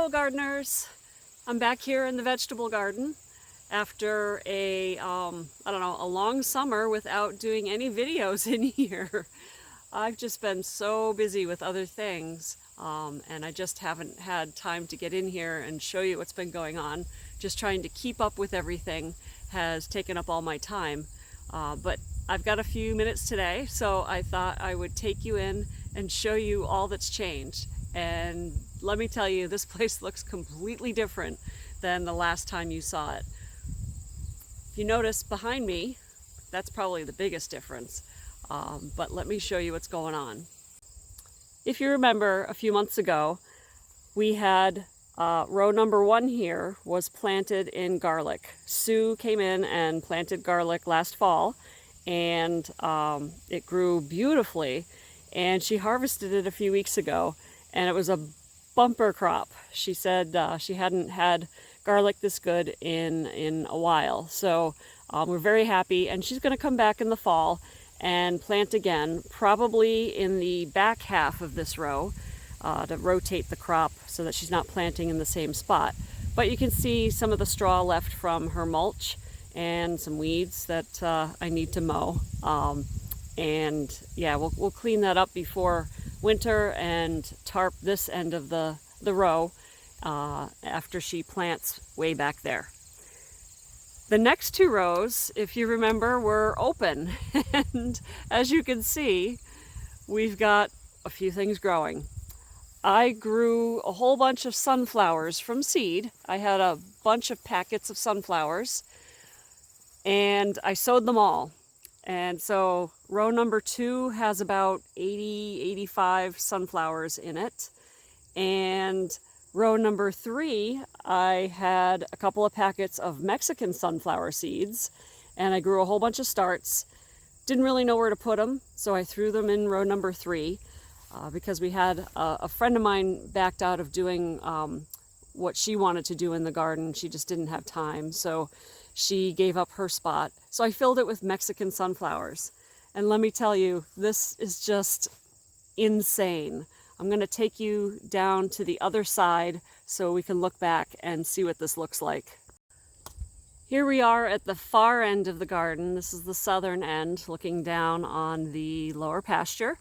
Hello gardeners! I'm back here in the vegetable garden after a long summer without doing any videos in here. I've just been so busy with other things and I just haven't had time to get in here and show you what's been going on. Just trying to keep up with everything has taken up all my time. But I've got a few minutes today, so I thought I would take you in and show you all that's changed. And let me tell you, this place looks completely different than the last time you saw it. If you notice behind me, that's probably the biggest difference. But let me show you what's going on. If you remember, a few months ago, we had row number 1 here was planted in garlic. Sue came in and planted garlic last fall, and it grew beautifully. And she harvested it a few weeks ago, and it was a bumper crop. She said she hadn't had garlic this good in a while. So we're very happy, and she's going to come back in the fall and plant again, probably in the back half of this row, to rotate the crop so that she's not planting in the same spot. But you can see some of the straw left from her mulch and some weeds that I need to mow. And yeah, we'll clean that up before winter and tarp this end of the row after she plants way back there. The next 2 rows, if you remember, were open. And as you can see, we've got a few things growing. I grew a whole bunch of sunflowers from seed. I had a bunch of packets of sunflowers, and I sowed them all. And so row number 2 has about 85 sunflowers in it. And row number 3, I had a couple of packets of Mexican sunflower seeds, and I grew a whole bunch of starts. Didn't really know where to put them, so I threw them in row number 3 because we had a friend of mine backed out of doing what she wanted to do in the garden. She just didn't have time, so she gave up her spot. So I filled it with Mexican sunflowers. And let me tell you, this is just insane. I'm going to take you down to the other side so we can look back and see what this looks like. Here we are at the far end of the garden. This is the southern end, looking down on the lower pasture.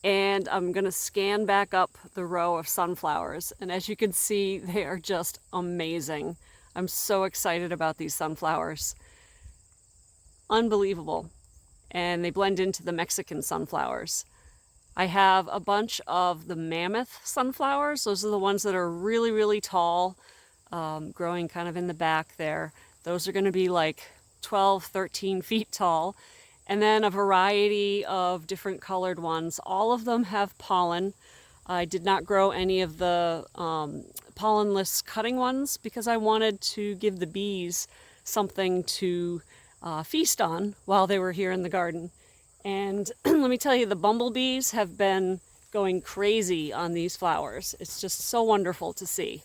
And I'm going to scan back up the row of sunflowers. And as you can see, they are just amazing. I'm so excited about these sunflowers. Unbelievable. And they blend into the Mexican sunflowers. I have a bunch of the mammoth sunflowers. Those are the ones that are really, really tall, growing kind of in the back there. Those are going to be like 12, 13 feet tall. And then a variety of different colored ones. All of them have pollen. I did not grow any of the pollenless cutting ones because I wanted to give the bees something to feast on while they were here in the garden. And let me tell you, the bumblebees have been going crazy on these flowers. It's just so wonderful to see.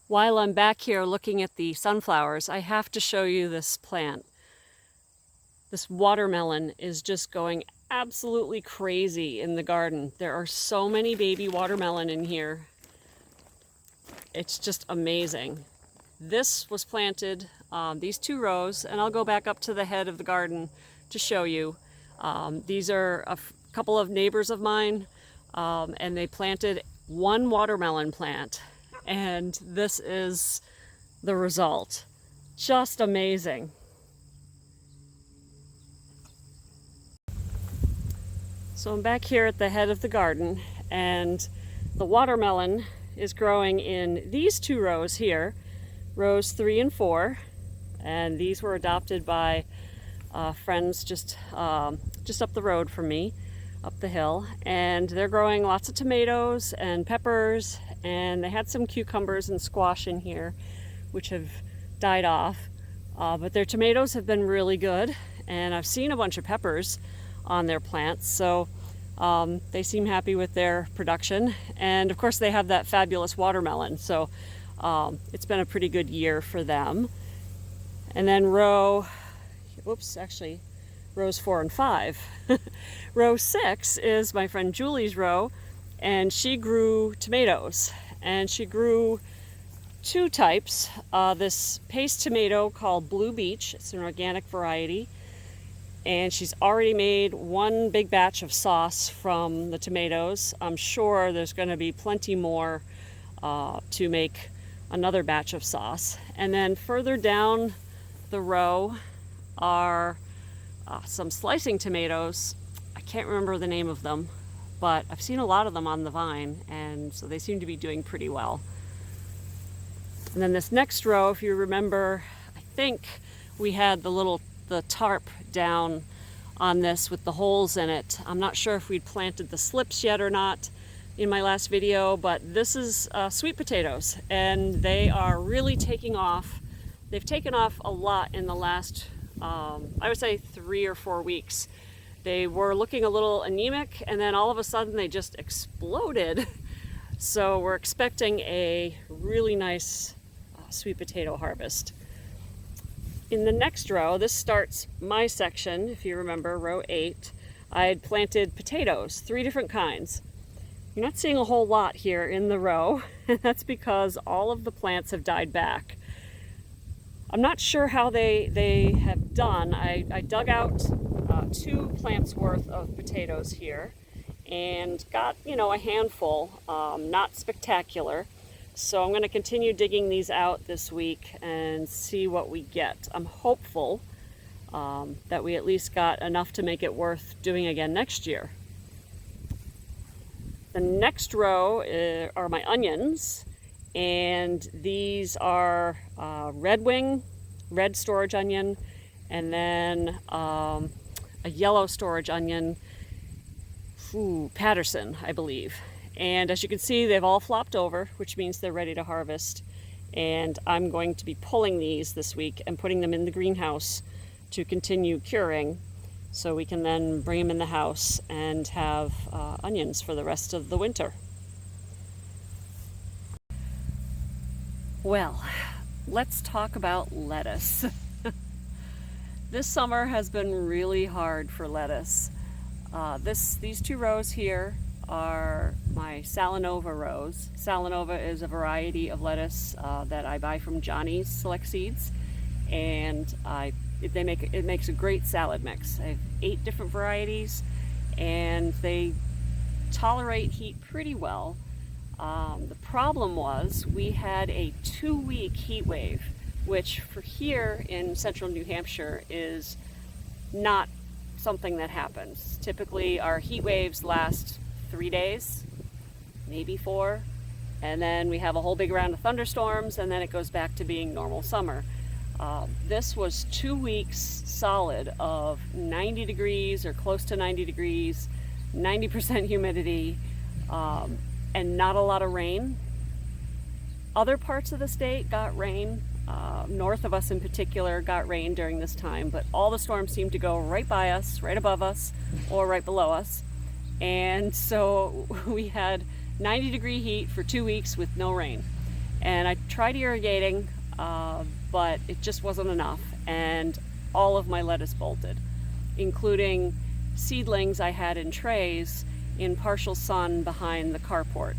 While I'm back here looking at the sunflowers, I have to show you this plant. This watermelon is just going absolutely crazy in the garden. There are so many baby watermelon in here. It's just amazing. This was planted, these 2 rows, and I'll go back up to the head of the garden to show you. These are a couple of neighbors of mine, and they planted 1 watermelon plant. And this is the result. Just amazing. So I'm back here at the head of the garden, and the watermelon is growing in these 2 rows here, rows 3 and 4. And these were adopted by friends just up the road from me, up the hill. And they're growing lots of tomatoes and peppers and they had some cucumbers and squash in here, which have died off. But their tomatoes have been really good, and I've seen a bunch of peppers on their plants, so they seem happy with their production. And of course they have that fabulous watermelon, so it's been a pretty good year for them. And then rows 4 and 5. Row 6 is my friend Julie's row, and she grew tomatoes, and she grew two types. This paste tomato called Blue Beach, it's an organic variety, and she's already made one big batch of sauce from the tomatoes. I'm sure there's going to be plenty more to make another batch of sauce. And then further down the row are some slicing tomatoes. I can't remember the name of them, but I've seen a lot of them on the vine, and so they seem to be doing pretty well. And then this next row, if you remember, I think we had the tarp down on this with the holes in it. I'm not sure if we'd planted the slips yet or not in my last video, but this is sweet potatoes, and they are really taking off. They've taken off a lot in the last I would say 3 or 4 weeks. They were looking a little anemic, and then all of a sudden they just exploded. So we're expecting a really nice sweet potato harvest. In the next row, this starts my section, if you remember, row 8, I had planted potatoes, 3 different kinds. You're not seeing a whole lot here in the row, and that's because all of the plants have died back. I'm not sure how they have done. I dug out 2 plants worth of potatoes here and got, a handful, not spectacular. So I'm going to continue digging these out this week and see what we get. I'm hopeful that we at least got enough to make it worth doing again next year. The next row are my onions. And these are red storage onion, and then a yellow storage onion, Patterson, I believe. And as you can see, they've all flopped over, which means they're ready to harvest. And I'm going to be pulling these this week and putting them in the greenhouse to continue curing, so we can then bring them in the house and have onions for the rest of the winter. Well, let's talk about lettuce. This summer has been really hard for lettuce. These 2 rows here are my Salanova rows. Salanova is a variety of lettuce that I buy from Johnny's Select Seeds, and it makes a great salad mix. I have 8 different varieties, and they tolerate heat pretty well. The problem was we had a 2-week heat wave, which for here in central New Hampshire is not something that happens. Typically our heat waves last 3 days, maybe 4, and then we have a whole big round of thunderstorms, and then it goes back to being normal summer. This was 2 weeks solid of 90 degrees or close to 90 degrees, 90% humidity, and not a lot of rain. Other parts of the state got rain. North of us in particular got rain during this time, but all the storms seemed to go right by us, right above us, or right below us. And so we had 90-degree heat for 2 weeks with no rain. And I tried irrigating, but it just wasn't enough. And all of my lettuce bolted, including seedlings I had in trays in partial sun behind the carport.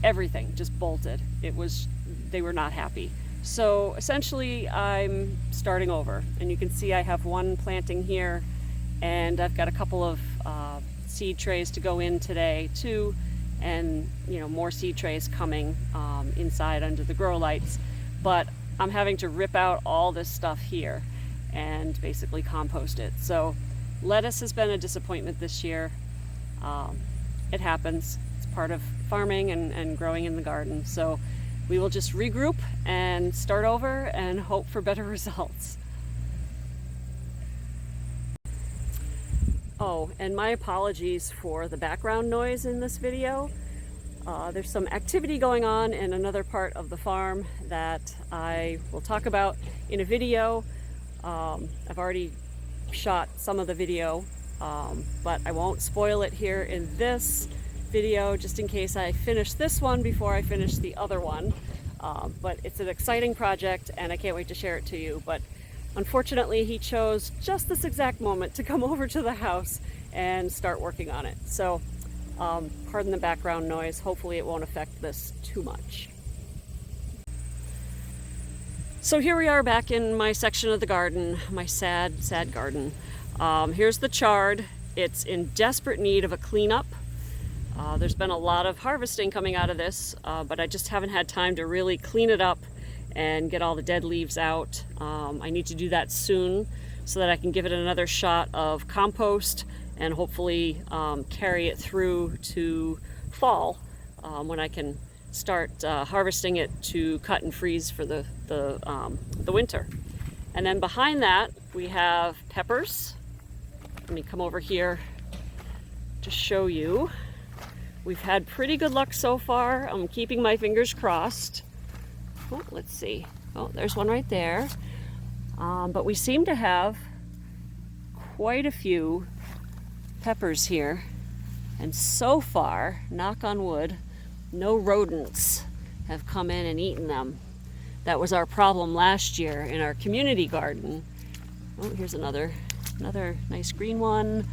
Everything just bolted. They were not happy. So essentially I'm starting over, and you can see I have 1 planting here, and I've got a couple of seed trays to go in today too, and more seed trays coming inside under the grow lights. But I'm having to rip out all this stuff here and basically compost it. So lettuce has been a disappointment this year. It happens. It's part of farming and growing in the garden. So we will just regroup and start over and hope for better results. Oh, and my apologies for the background noise in this video. There's some activity going on in another part of the farm that I will talk about in a video. I've already shot some of the video, but I won't spoil it here in this video just in case I finish this one before I finish the other one. But it's an exciting project and I can't wait to share it to you. But unfortunately, he chose just this exact moment to come over to the house and start working on it. So pardon the background noise. Hopefully it won't affect this too much. So here we are back in my section of the garden, my sad garden. Here's the chard. It's in desperate need of a cleanup. There's been a lot of harvesting coming out of this, but I just haven't had time to really clean it up and get all the dead leaves out. I need to do that soon so that I can give it another shot of compost and hopefully carry it through to fall when I can start harvesting it to cut and freeze for the winter. And then behind that we have peppers. Let me come over here to show you. We've had pretty good luck so far. I'm keeping my fingers crossed. Oh, let's see. Oh, there's one right there. But we seem to have quite a few peppers here. And so far, knock on wood, no rodents have come in and eaten them. That was our problem last year in our community garden. Oh, here's another nice green one.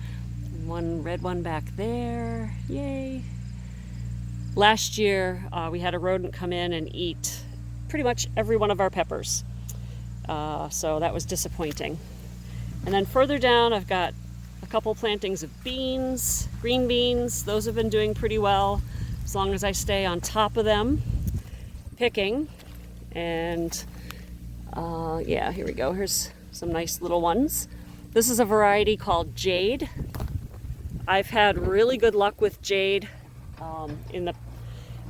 And one red one back there. Yay. Last year, we had a rodent come in and eat pretty much every one of our peppers. So that was disappointing. And then further down, I've got a couple plantings of beans, green beans. Those have been doing pretty well as long as I stay on top of them, picking. And yeah, here we go. Here's some nice little ones. This is a variety called Jade. I've had really good luck with Jade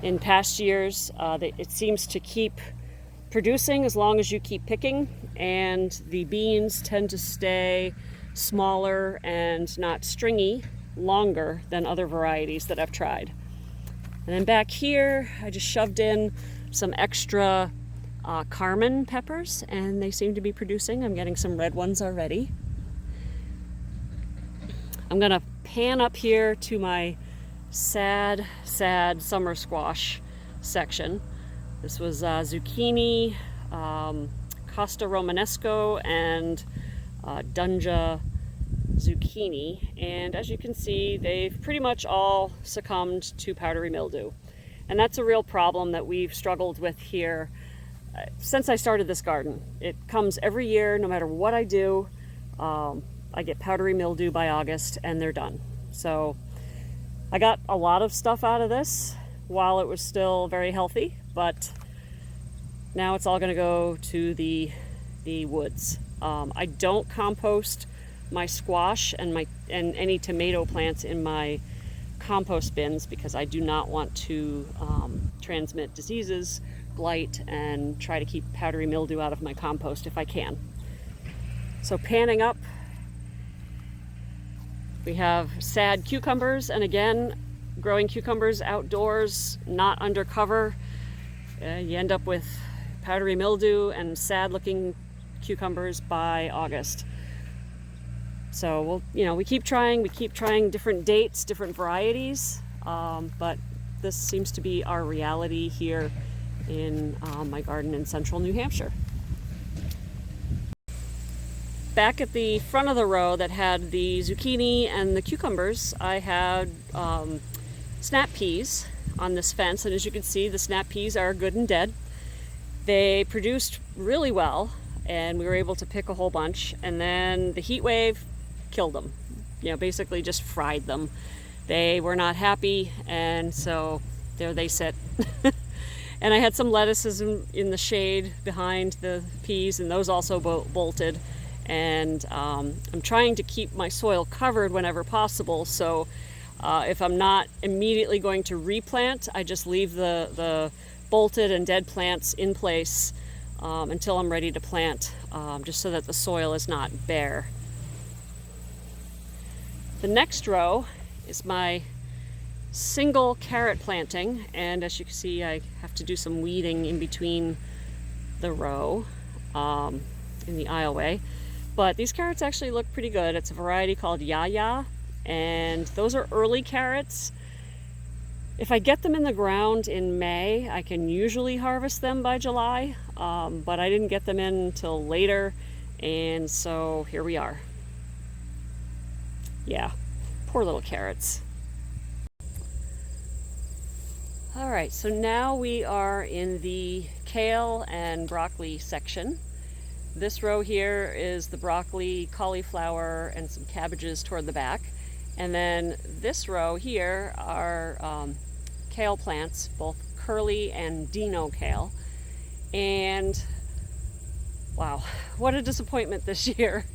in past years. It seems to keep producing as long as you keep picking, and the beans tend to stay smaller and not stringy longer than other varieties that I've tried. And then back here, I just shoved in some extra Carmen peppers, and they seem to be producing. I'm getting some red ones already. I'm gonna pan up here to my sad summer squash section. This was zucchini, Costa Romanesco, and Dunja zucchini. And as you can see, they've pretty much all succumbed to powdery mildew. And that's a real problem that we've struggled with here since I started this garden. It comes every year, no matter what I do. I get powdery mildew by August and they're done. So I got a lot of stuff out of this while it was still very healthy, but now it's all going to go to the woods. I don't compost my squash and any tomato plants in my compost bins because I do not want to transmit diseases, blight, and try to keep powdery mildew out of my compost if I can. So panning up, we have sad cucumbers, and again, growing cucumbers outdoors, not under cover, you end up with powdery mildew and sad looking cucumbers by August. So we keep trying different dates, different varieties, but this seems to be our reality here in my garden in central New Hampshire. Back at the front of the row that had the zucchini and the cucumbers, I had snap peas on this fence, and as you can see, the snap peas are good and dead. They produced really well, and we were able to pick a whole bunch, and then the heat wave killed them. Basically just fried them. They were not happy, and so there they sit. And I had some lettuces in the shade behind the peas, and those also bolted. And I'm trying to keep my soil covered whenever possible, so if I'm not immediately going to replant, I just leave the bolted and dead plants in place until I'm ready to plant, just so that the soil is not bare. The next row is my single carrot planting, and as you can see, I have to do some weeding in between the row in the aisleway. But these carrots actually look pretty good. It's a variety called Yaya, and those are early carrots. If I get them in the ground in May, I can usually harvest them by July, but I didn't get them in until later, and so here we are. Yeah, poor little carrots. All right, so now we are in the kale and broccoli section. This row here is the broccoli, cauliflower, and some cabbages toward the back. And then this row here are kale plants, both curly and Dino kale. And wow, what a disappointment this year.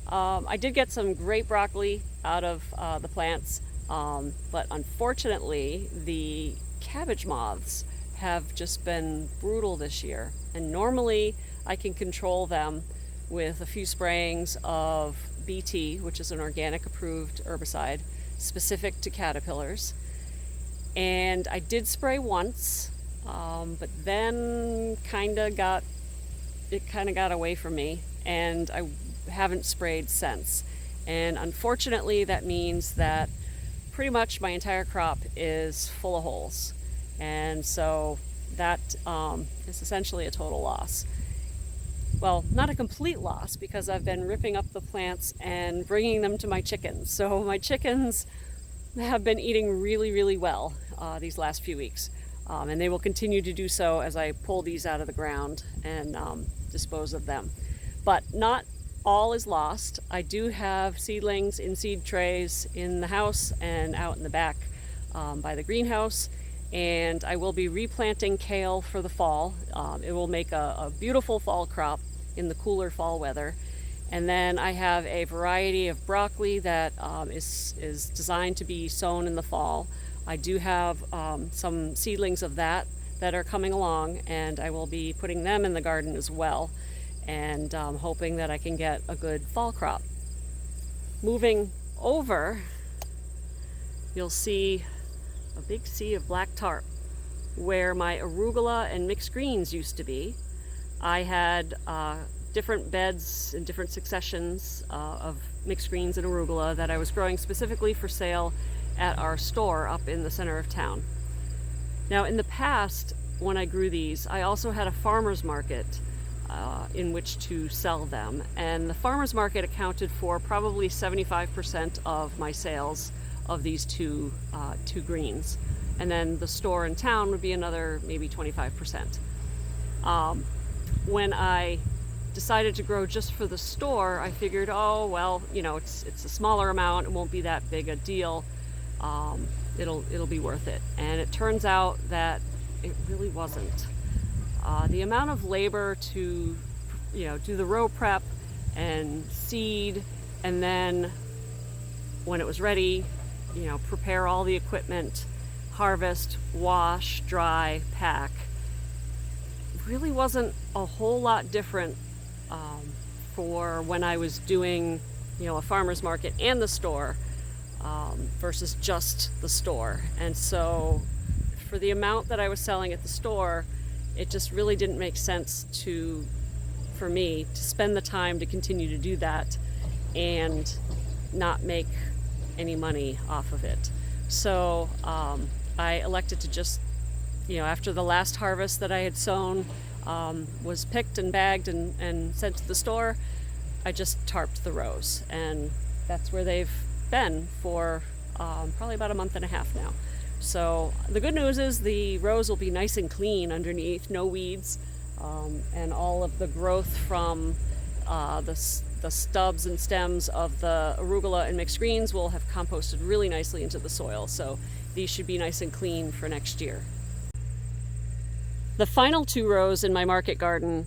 I did get some great broccoli out of the plants, but unfortunately the cabbage moths have just been brutal this year. And normally I can control them with a few sprayings of BT, which is an organic approved herbicide specific to caterpillars. And I did spray once, but then it kind of got away from me, and I haven't sprayed since. And unfortunately that means that pretty much my entire crop is full of holes, and so that is essentially a total loss. Well, not a complete loss, because I've been ripping up the plants and bringing them to my chickens. So my chickens have been eating really, really well these last few weeks, and they will continue to do so as I pull these out of the ground and dispose of them. But not all is lost. I do have seedlings in seed trays in the house and out in the back by the greenhouse, and I will be replanting kale for the fall. It will make a beautiful fall crop in the cooler fall weather. And then I have a variety of broccoli that is designed to be sown in the fall. I do have some seedlings of that are coming along, and I will be putting them in the garden as well, and hoping that I can get a good fall crop. Moving over, you'll see a big sea of black tarp where my arugula and mixed greens used to be. I had different beds in different successions of mixed greens and arugula that I was growing specifically for sale at our store up in the center of town. Now, in the past, when I grew these, I also had a farmer's market in which to sell them, and the farmer's market accounted for probably 75% of my sales of these two greens, and then the store in town would be another maybe 25%. When I decided to grow just for the store, I figured, oh well, you know, it's a smaller amount, it won't be that big a deal, it'll be worth it. And it turns out that it really wasn't. The amount of labor to, do the row prep and seed, and then when it was ready, prepare all the equipment, harvest, wash, dry, pack, really wasn't a whole lot different for when I was doing, a farmer's market and the store versus just the store. And so for the amount that I was selling at the store, it just really didn't make sense for me to spend the time to continue to do that and not make any money off of it. So I elected to just, after the last harvest that I had sown was picked and bagged and sent to the store, I just tarped the rows, and that's where they've been for probably about a month and a half now. So the good news is the rows will be nice and clean underneath, no weeds, and all of the growth from the stubs and stems of the arugula and mixed greens will have composted really nicely into the soil. So these should be nice and clean for next year. The final two rows in my market garden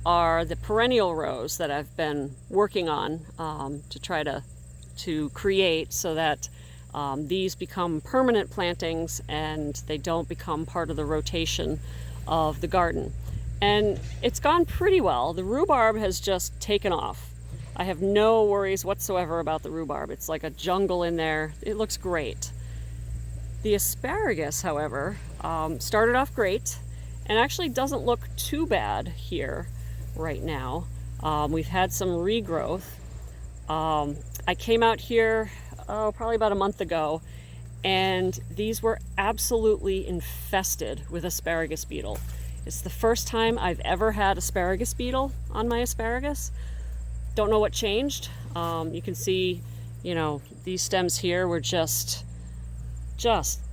are the perennial rows that I've been working on to try to create so that these become permanent plantings and they don't become part of the rotation of the garden. And it's gone pretty well. The rhubarb has just taken off. I have no worries whatsoever about the rhubarb. It's like a jungle in there. It looks great. The asparagus, however, started off great and actually doesn't look too bad here right now. We've had some regrowth. I came out here probably about a month ago, and these were absolutely infested with asparagus beetle. It's the first time I've ever had asparagus beetle on my asparagus. Don't know what changed. You can see, you know, these stems here were just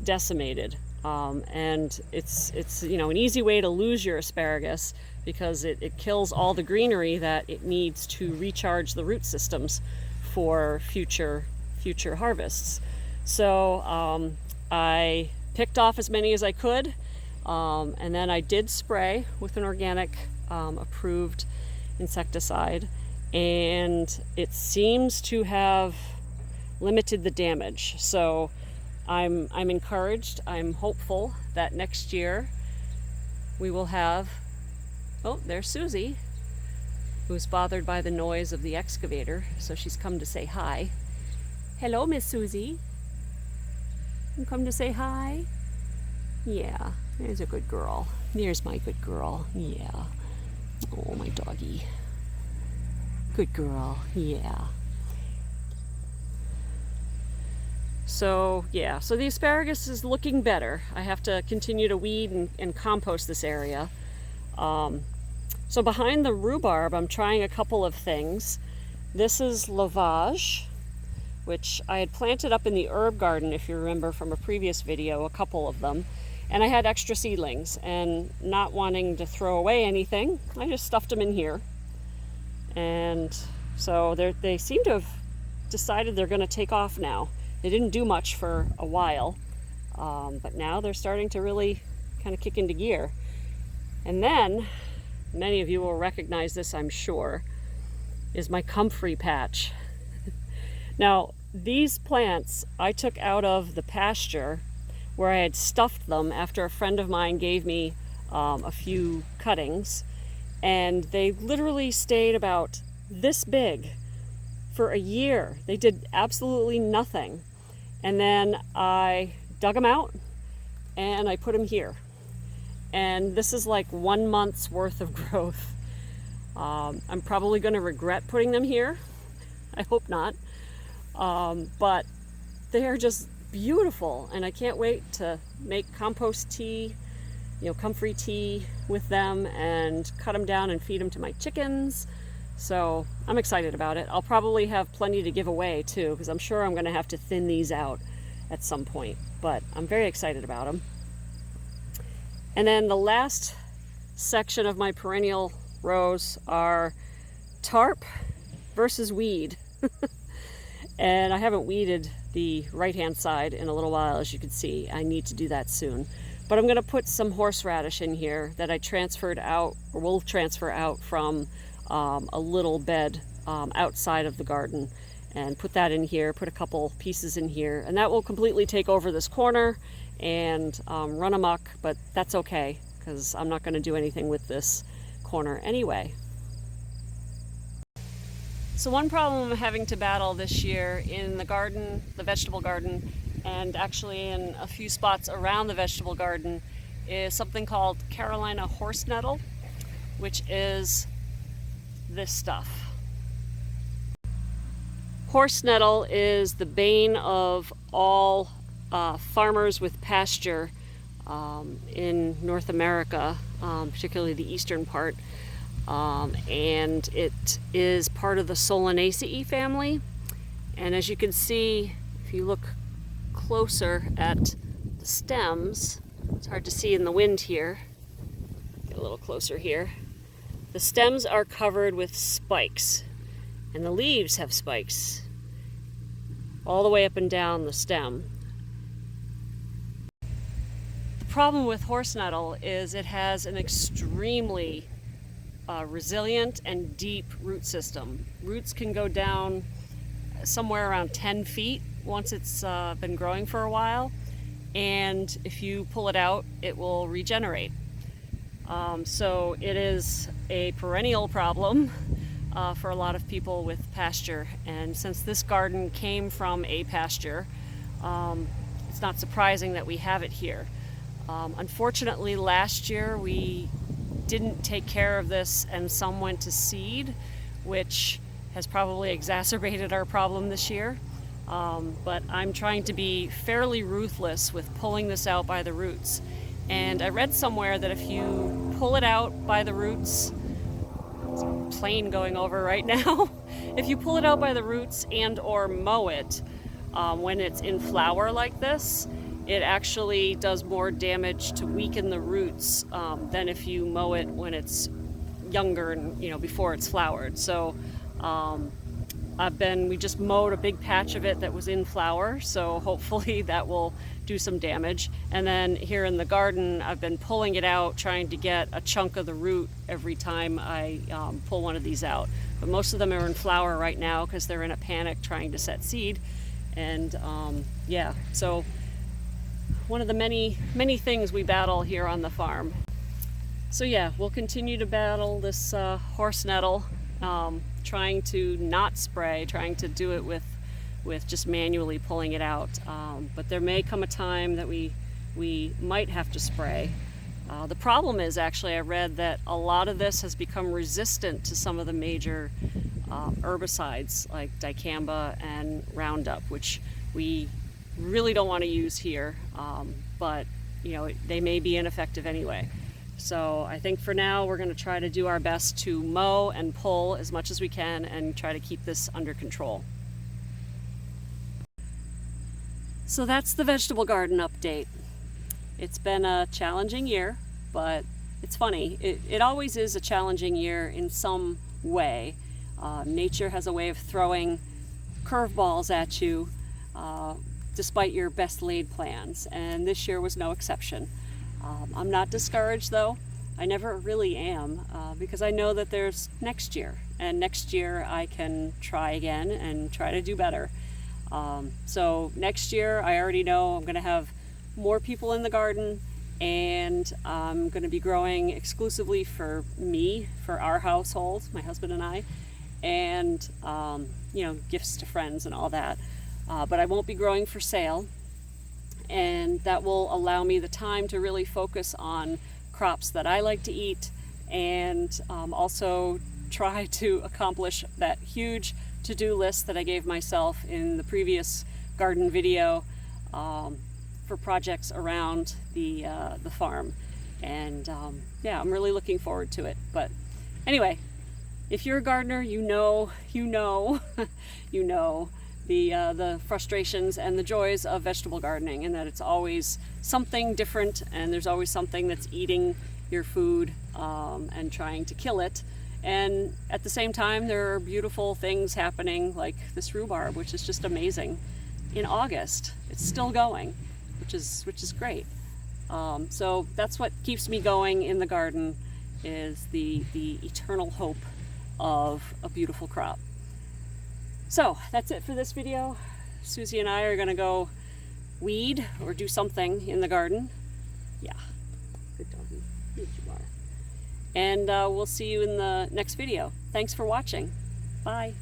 decimated. And it's you know, an easy way to lose your asparagus because it kills all the greenery that it needs to recharge the root systems for future harvests. So I picked off as many as I could, and then I did spray with an organic approved insecticide, and it seems to have limited the damage. So I'm encouraged, I'm hopeful that next year we will have, oh, there's Susie, who's bothered by the noise of the excavator, so she's come to say hi. Hello, Miss Susie. You come to say hi? Yeah, there's a good girl. There's my good girl. Yeah. Oh, my doggy. Good girl. Yeah. So yeah, so the asparagus is looking better. I have to continue to weed and compost this area. So behind the rhubarb, I'm trying a couple of things. This is lavage, which I had planted up in the herb garden, if you remember from a previous video, a couple of them. And I had extra seedlings, and not wanting to throw away anything, I just stuffed them in here. And so they seem to have decided they're going to take off now. They didn't do much for a while, but now they're starting to really kind of kick into gear. And then, many of you will recognize this, I'm sure, is my comfrey patch. Now, these plants I took out of the pasture where I had stuffed them after a friend of mine gave me a few cuttings, and they literally stayed about this big for a year. They did absolutely nothing. And then I dug them out and I put them here. And this is like 1 month's worth of growth. I'm probably going to regret putting them here. I hope not. But they are just beautiful, and I can't wait to make compost tea, you know, comfrey tea with them, and cut them down and feed them to my chickens. So I'm excited about it. I'll probably have plenty to give away too, because I'm sure I'm going to have to thin these out at some point, but I'm very excited about them. And then the last section of my perennial rows are tarp versus weed. And I haven't weeded the right-hand side in a little while, as you can see. I need to do that soon. But I'm going to put some horseradish in here that I transferred out, or will transfer out from a little bed outside of the garden, and put that in here, put a couple pieces in here, and that will completely take over this corner and run amok, but that's okay because I'm not going to do anything with this corner anyway. So one problem I'm having to battle this year in the garden, the vegetable garden, and actually in a few spots around the vegetable garden, is something called Carolina horse nettle, which is this stuff. Horse nettle is the bane of all farmers with pasture in North America, particularly the eastern part, and it is part of the Solanaceae family. And as you can see, if you look closer at the stems, it's hard to see in the wind here, get a little closer here. The stems are covered with spikes, and the leaves have spikes all the way up and down the stem. The problem with horse nettle is it has an extremely resilient and deep root system. Roots can go down somewhere around 10 feet once it's been growing for a while, and if you pull it out, it will regenerate. So it is a perennial problem for a lot of people with pasture, and since this garden came from a pasture, it's not surprising that we have it here. Unfortunately, last year we didn't take care of this and some went to seed, which has probably exacerbated our problem this year. But I'm trying to be fairly ruthless with pulling this out by the roots. And I read somewhere that if you pull it out by the roots, there's a plane going over right now. If you pull it out by the roots and or mow it when it's in flower like this, it actually does more damage to weaken the roots than if you mow it when it's younger and before it's flowered. So we just mowed a big patch of it that was in flower, so hopefully that will do some damage. And then here in the garden, I've been pulling it out, trying to get a chunk of the root every time I pull one of these out. But most of them are in flower right now because they're in a panic trying to set seed. And yeah, so one of the many things we battle here on the farm. So yeah, we'll continue to battle this horse nettle, trying to not spray, trying to do it with just manually pulling it out. But there may come a time that we might have to spray. The problem is, actually, I read that a lot of this has become resistant to some of the major herbicides like dicamba and Roundup, which we really don't want to use here, but they may be ineffective anyway. So I think for now we're going to try to do our best to mow and pull as much as we can and try to keep this under control. So that's the vegetable garden update. It's been a challenging year, but it's funny. It always is a challenging year in some way. Nature has a way of throwing curveballs at you despite your best laid plans, and this year was no exception. I'm not discouraged though. I never really am, because I know that there's next year, and next year I can try again and try to do better. So next year I already know I'm going to have more people in the garden, and I'm going to be growing exclusively for me, for our household, my husband and I, and gifts to friends and all that. But I won't be growing for sale, and that will allow me the time to really focus on crops that I like to eat, and also try to accomplish that huge to-do list that I gave myself in the previous garden video for projects around the farm. And yeah, I'm really looking forward to it. But anyway, if you're a gardener, you know the frustrations and the joys of vegetable gardening, and that it's always something different, and there's always something that's eating your food and trying to kill it. And at the same time, there are beautiful things happening, like this rhubarb, which is just amazing. In August, it's still going, which is great. So that's what keeps me going in the garden, is the eternal hope of a beautiful crop. So that's it for this video. Susie and I are gonna go weed or do something in the garden. Yeah, good doggy, yes you are. And we'll see you in the next video. Thanks for watching. Bye.